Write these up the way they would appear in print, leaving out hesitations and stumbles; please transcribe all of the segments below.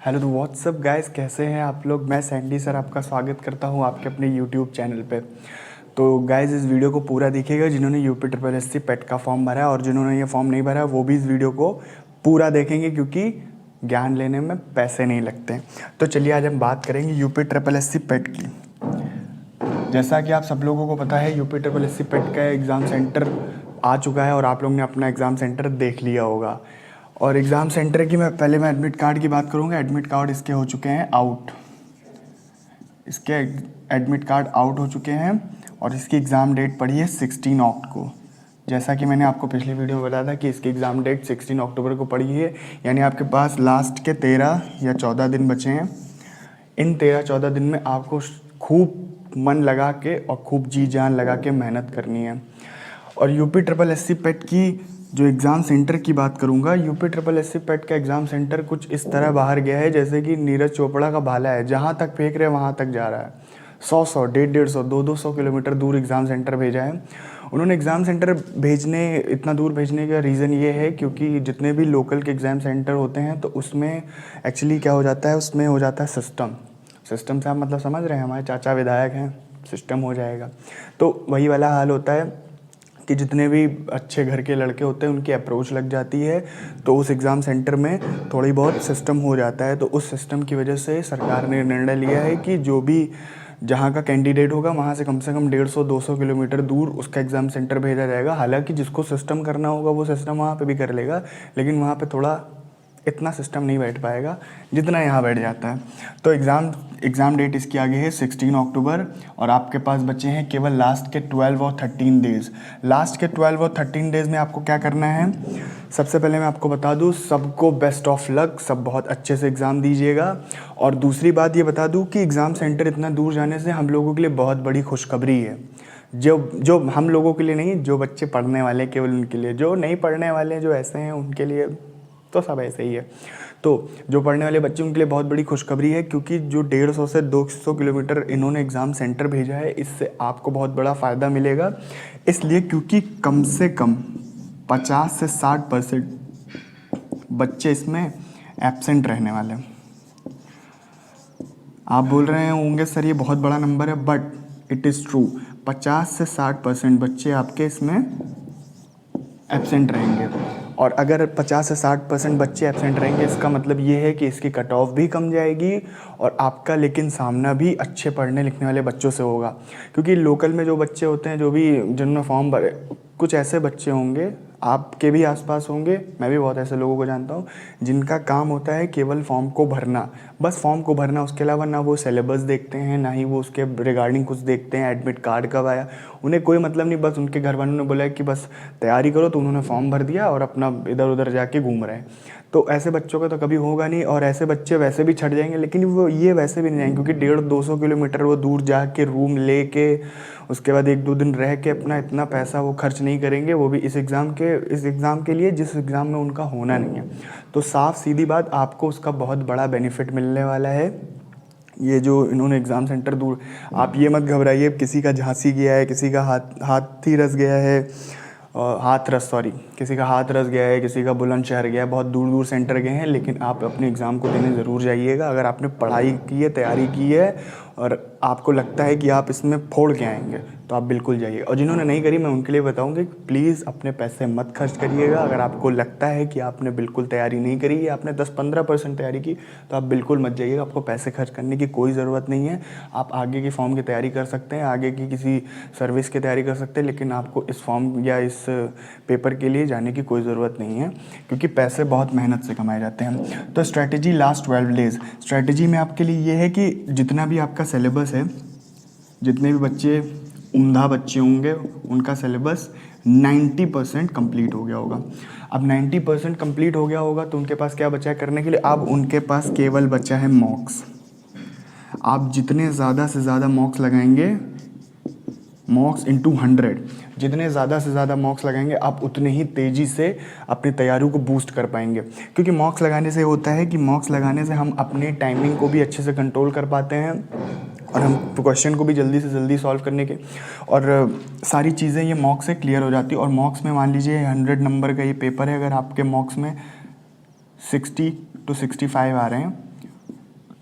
Hello तो WhatsApp guys, कैसे हैं आप लोग। मैं सैंडी सर आपका स्वागत करता हूं आपके अपने यूट्यूब चैनल पे। तो गाइस इस वीडियो को पूरा देखिएगा। जिन्होंने यूपी ट्रिपल एस सी पेट का फॉर्म भरा है और जिन्होंने ये फॉर्म नहीं भरा वो भी इस वीडियो को पूरा देखेंगे, क्योंकि ज्ञान लेने में पैसे नहीं लगते। तो चलिए आज हम बात करेंगे यूपी ट्रिपल एस सी पेट की। जैसा कि आप सब लोगों को पता है, यूपी ट्रिपल एस सी पेट का एग्ज़ाम सेंटर आ चुका है और आप लोग ने अपना एग्ज़ाम सेंटर देख लिया होगा। और एग्ज़ाम सेंटर की मैं एडमिट कार्ड की बात करूँगा। एडमिट कार्ड इसके हो चुके हैं आउट। इसके एडमिट कार्ड आउट हो चुके हैं और इसकी एग्ज़ाम डेट पड़ी है 16 अक्टूबर को। जैसा कि मैंने आपको पिछली वीडियो में बताया था कि इसकी एग्ज़ाम डेट 16 अक्टूबर को पड़ी है, यानी आपके पास लास्ट के 13 या 14 दिन बचे हैं। इन 13-14 दिन में आपको खूब मन लगा के और खूब जी जान लगा के मेहनत करनी है। और यूपी ट्रिपल एस सी पेट की जो एग्ज़ाम सेंटर की बात करूँगा, यूपी ट्रिपल एस सी पेट का एग्ज़ाम सेंटर कुछ इस तरह बाहर गया है जैसे कि नीरज चोपड़ा का भाला है, जहाँ तक फेंक रहे वहाँ तक जा रहा है। 100-100, 150-150, 200-200 किलोमीटर दूर एग्ज़ाम सेंटर भेजा है उन्होंने। एग्ज़ाम सेंटर इतना दूर भेजने का रीज़न ये है क्योंकि जितने भी लोकल के एग्ज़ाम सेंटर होते हैं तो उसमें एक्चुअली क्या हो जाता है, उसमें हो जाता है सिस्टम से आप मतलब समझ रहे हैं, हमारे चाचा विधायक हैं, सिस्टम हो जाएगा। तो वही वाला हाल होता है कि जितने भी अच्छे घर के लड़के होते हैं उनकी अप्रोच लग जाती है, तो उस एग्ज़ाम सेंटर में थोड़ी बहुत सिस्टम हो जाता है। तो उस सिस्टम की वजह से सरकार ने निर्णय लिया है कि जो भी जहाँ का कैंडिडेट होगा वहाँ से कम 150-200 किलोमीटर दूर उसका एग्ज़ाम सेंटर भेजा जाएगा। हालांकि जिसको सिस्टम करना होगा वो सिस्टम वहाँ पे भी कर लेगा, लेकिन वहाँ पे थोड़ा इतना सिस्टम नहीं बैठ पाएगा जितना यहाँ बैठ जाता है। तो एग्ज़ाम डेट इसकी आगे है 16 अक्टूबर और आपके पास बचे हैं केवल लास्ट के 12 और 13 डेज़। लास्ट के 12 और 13 डेज़ में आपको क्या करना है, सबसे पहले मैं आपको बता दूं, सबको बेस्ट ऑफ लक, सब बहुत अच्छे से एग्ज़ाम दीजिएगा। और दूसरी बात ये बता दूं कि एग्ज़ाम सेंटर इतना दूर जाने से हम लोगों के लिए बहुत बड़ी खुशखबरी है। जो हम लोगों के लिए नहीं, जो बच्चे पढ़ने वाले केवल उनके लिए, जो नहीं पढ़ने वाले जो ऐसे हैं उनके लिए तो सब ऐसे ही है। तो जो पढ़ने वाले बच्चे उनके लिए बहुत बड़ी खुशखबरी है, क्योंकि जो 150 से 200 किलोमीटर इन्होंने एग्ज़ाम सेंटर भेजा है, इससे आपको बहुत बड़ा फ़ायदा मिलेगा। इसलिए क्योंकि कम से कम 50 से 60% बच्चे इसमें एब्सेंट रहने वाले हैं। आप बोल रहे होंगे सर ये बहुत बड़ा नंबर है, बट इट इज़ ट्रू। 50 से 60% बच्चे आपके इसमें एब्सेंट रहेंगे। और अगर 50 से 60% बच्चे एब्सेंट रहेंगे, इसका मतलब ये है कि इसकी कट ऑफ भी कम जाएगी और आपका लेकिन सामना भी अच्छे पढ़ने लिखने वाले बच्चों से होगा। क्योंकि लोकल में जो बच्चे होते हैं, जो भी जिन्होंने फॉर्म भरे, कुछ ऐसे बच्चे होंगे, आपके भी आसपास होंगे, मैं भी बहुत ऐसे लोगों को जानता हूँ जिनका काम होता है केवल फॉर्म को भरना, बस फॉर्म को भरना। उसके अलावा ना वो सिलेबस देखते हैं, ना ही वो उसके रिगार्डिंग कुछ देखते हैं, एडमिट कार्ड कब आया, उन्हें कोई मतलब नहीं। बस उनके घर वालों ने बोला है कि बस तैयारी करो, तो उन्होंने फॉर्म भर दिया और अपना इधर उधर जाके घूम रहे हैं। तो ऐसे बच्चों का तो कभी होगा नहीं, और ऐसे बच्चे वैसे भी छट जाएंगे, लेकिन वो ये वैसे भी नहीं जाएंगे क्योंकि 150-200 किलोमीटर वो दूर जाके रूम ले के उसके बाद 1-2 दिन रह के अपना इतना पैसा वो खर्च नहीं करेंगे, वो भी इस एग्ज़ाम के लिए जिस एग्ज़ाम में उनका होना नहीं है। तो साफ सीधी बात, आपको उसका बहुत बड़ा बेनिफिट मिलने वाला है। ये जो इन्होंने एग्ज़ाम सेंटर दूर, आप ये मत घबराइए किसी का झांसी गया है, किसी का हाथी रस गया है, किसी का हाथ रस गया है, किसी का बुलंदशहर गया है, बहुत दूर दूर सेंटर गए हैं। लेकिन आप अपने एग्ज़ाम को देने ज़रूर जाइएगा। अगर आपने पढ़ाई की है, तैयारी की है और आपको लगता है कि आप इसमें फोड़ के आएंगे, तो आप बिल्कुल जाइए। और जिन्होंने नहीं करी, मैं उनके लिए बताऊंगा कि प्लीज़ अपने पैसे मत खर्च करिएगा। अगर आपको लगता है कि आपने बिल्कुल तैयारी नहीं करी है, आपने 10-15% तैयारी की, तो आप बिल्कुल मत जाइएगा। आपको पैसे खर्च करने की कोई ज़रूरत नहीं है। आप आगे की फॉर्म की तैयारी कर सकते हैं, आगे की किसी सर्विस की तैयारी कर सकते हैं, लेकिन आपको इस फॉर्म या इस पेपर के लिए जाने की कोई ज़रूरत नहीं है, क्योंकि पैसे बहुत मेहनत से कमाए जाते हैं। तो स्ट्रैटेजी लास्ट 12 डेज़, स्ट्रैटेजी में आपके लिए ये है कि जितना भी आपका सिलेबस है, जितने भी बच्चे उम्दा बच्चे होंगे उनका सिलेबस 90% कंप्लीट हो गया होगा। अब 90% कंप्लीट हो गया होगा तो उनके पास क्या बचा है करने के लिए, अब उनके पास केवल बचा है मॉक्स। आप जितने ज़्यादा से ज़्यादा मॉक्स लगाएंगे, मॉक्स इंटू 100, जितने ज़्यादा से ज़्यादा मॉक्स लगाएंगे आप उतने ही तेज़ी से अपनी तैयारी को बूस्ट कर पाएंगे। क्योंकि मॉक्स लगाने से होता है कि मॉक्स लगाने से हम अपनी टाइमिंग को भी अच्छे से कंट्रोल कर पाते हैं और हम क्वेश्चन को भी जल्दी से जल्दी सॉल्व करने के, और सारी चीज़ें ये मॉक्स से क्लियर हो जाती है। और मॉक्स में मान लीजिए 100 नंबर का ये पेपर है, अगर आपके मॉक्स में 60 to 65 आ रहे हैं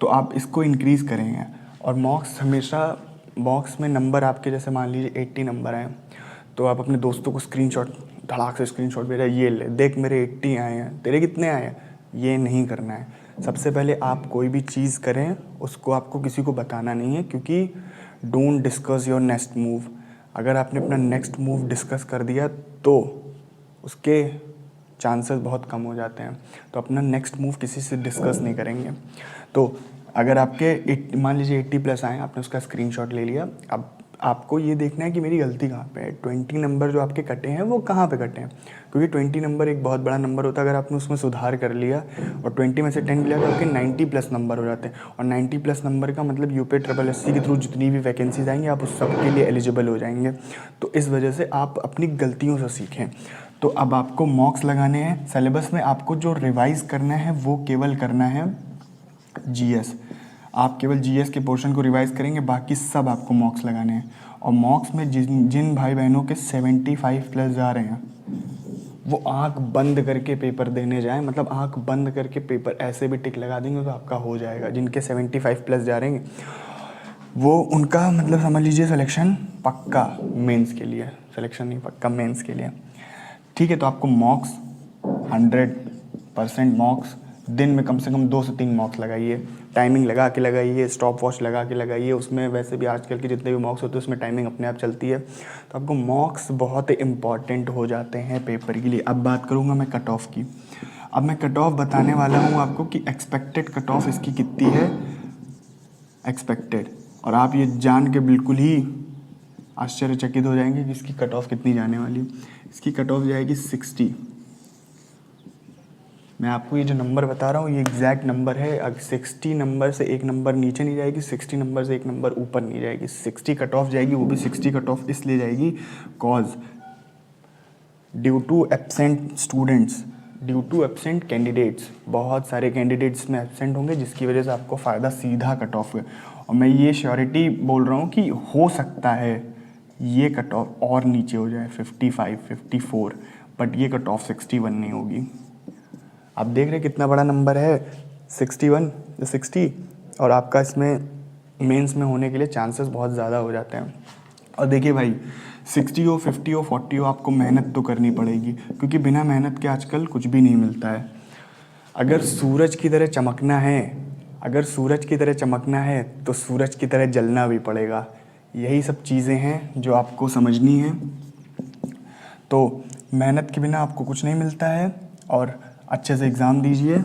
तो आप इसको इंक्रीज़ करेंगे। और मॉक्स हमेशा, मॉक्स में नंबर आपके जैसे मान लीजिए 80 नंबर आए, तो आप अपने दोस्तों को स्क्रीनशॉट, धड़ाक से स्क्रीनशॉट भेजा, ये ले देख मेरे 80 आए हैं, तेरे कितने आए हैं, ये नहीं करना है। सबसे पहले आप कोई भी चीज़ करें उसको आपको किसी को बताना नहीं है, क्योंकि don't discuss your next move. अगर आपने अपना नेक्स्ट मूव डिस्कस कर दिया तो उसके चांसेस बहुत कम हो जाते हैं। तो अपना नेक्स्ट मूव किसी से डिस्कस नहीं करेंगे। तो अगर आपके मान लीजिए 80 प्लस आए, आपने उसका स्क्रीनशॉट ले लिया, अब आपको ये देखना है कि मेरी गलती कहाँ पे है। 20 नंबर जो आपके कटे हैं वो कहाँ पे कटे हैं, क्योंकि 20 नंबर एक बहुत बड़ा नंबर होता है। अगर आपने उसमें सुधार कर लिया और 20 में से 10 लिया तो आपके 90 प्लस नंबर हो जाते हैं। और 90 प्लस नंबर का मतलब UPSSC के थ्रू जितनी भी वैकेंसीज आएंगी आप उस सब के लिए एलिजिबल हो जाएंगे। तो इस वजह से आप अपनी गलतियों से सीखें। तो अब आपको मॉक्स लगाने हैं। सिलेबस में आपको जो रिवाइज़ करना है वो केवल करना है GS। आप केवल GS के पोर्शन को रिवाइज करेंगे, बाकी सब आपको मॉक्स लगाने हैं। और मॉक्स में जिन भाई बहनों के 75 प्लस जा रहे हैं वो आंख बंद करके पेपर देने जाएं, मतलब आंख बंद करके पेपर ऐसे भी टिक लगा देंगे तो आपका हो जाएगा। जिनके 75 प्लस जा रहे हैं वो उनका मतलब समझ लीजिए सिलेक्शन पक्का मेंस के लिए, सिलेक्शन नहीं पक्का मेंस के लिए। ठीक है, तो आपको मॉक्स 100% मॉक्स, दिन में कम से कम 2 से 3 मॉक्स लगाइए। टाइमिंग लगा के लगाइए, स्टॉप वॉच लगा के लगाइए। उसमें वैसे भी आजकल के जितने भी मॉक्स होते हैं उसमें टाइमिंग अपने आप चलती है। तो आपको मॉक्स बहुत इम्पॉर्टेंट हो जाते हैं पेपर के लिए। अब बात करूँगा मैं कट ऑफ की। अब मैं कट ऑफ बताने वाला हूँ आपको कि एक्सपेक्टेड कट ऑफ इसकी कितनी है, एक्सपेक्टेड। और आप ये जान के बिल्कुल ही आश्चर्यचकित हो जाएंगे कि इसकी कट ऑफ कितनी जाने वाली है। इसकी कट ऑफ जाएगी 60। मैं आपको ये जो नंबर बता रहा हूँ ये एग्जैक्ट नंबर है। अगर 60 नंबर से एक नंबर नीचे नहीं जाएगी, 60 नंबर से एक नंबर ऊपर नहीं जाएगी। 60 कट ऑफ जाएगी, वो भी 60 कट ऑफ इसलिए जाएगी cause due to absent students, due to absent candidates. बहुत सारे कैंडिडेट्स में एब्सेंट होंगे जिसकी वजह से आपको फ़ायदा सीधा कट ऑफ है। और मैं ये श्योरिटी बोल रहा हूँ कि हो सकता है ये कट ऑफ और नीचे हो जाए 55, 54, बट ये कट ऑफ 61 नहीं होगी। आप देख रहे हैं कितना बड़ा नंबर है 61, 60, और आपका इसमें मेंस में होने के लिए चांसेस बहुत ज़्यादा हो जाते हैं। और देखिए भाई 60 हो, 50 हो, 40 हो, आपको मेहनत तो करनी पड़ेगी, क्योंकि बिना मेहनत के आजकल कुछ भी नहीं मिलता है। अगर सूरज की तरह चमकना है, अगर सूरज की तरह चमकना है तो सूरज की तरह जलना भी पड़ेगा। यही सब चीज़ें हैं जो आपको समझनी है। तो मेहनत के बिना आपको कुछ नहीं मिलता है। और अच्छे से एग्ज़ाम दीजिए,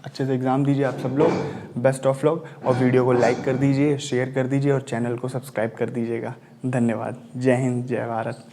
अच्छे से एग्ज़ाम दीजिए आप सब लोग। Best of luck. और वीडियो को लाइक कर दीजिए, शेयर कर दीजिए और चैनल को सब्सक्राइब कर दीजिएगा। धन्यवाद। जय हिंद, जय भारत।